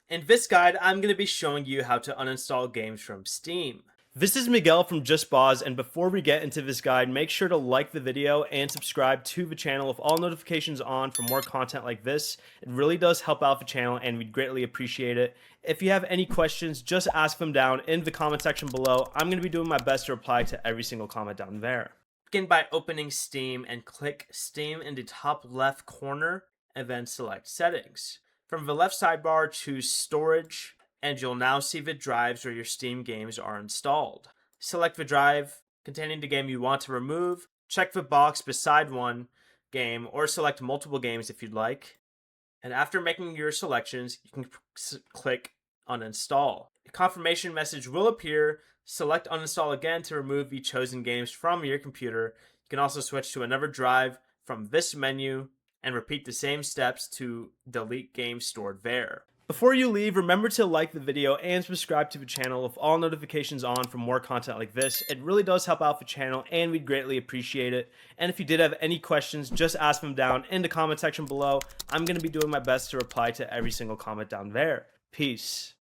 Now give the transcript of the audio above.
In this guide, I'm going to be showing you how to uninstall games from Steam. This is Miguel from Just Pause, and before we get into this guide, make sure to like the video and subscribe to the channel with all notifications on for more content like this. It really does help out the channel and we'd greatly appreciate it. If you have any questions, just ask them down in the comment section below. I'm going to be doing my best to reply to every single comment down there. Begin by opening Steam and click Steam in the top left corner and then select Settings. From the left sidebar, choose Storage, and you'll now see the drives where your Steam games are installed. Select the drive containing the game you want to remove, check the box beside one game, or select multiple games if you'd like. And after making your selections, you can click Uninstall. A confirmation message will appear. Select Uninstall again to remove the chosen games from your computer. You can also switch to another drive from this menu and repeat the same steps to delete games stored there. Before you leave, remember to like the video and subscribe to the channel with all notifications on for more content like this. It really does help out the channel and we'd greatly appreciate it. And if you did have any questions, just ask them down in the comment section below. I'm going to be doing my best to reply to every single comment down there. Peace.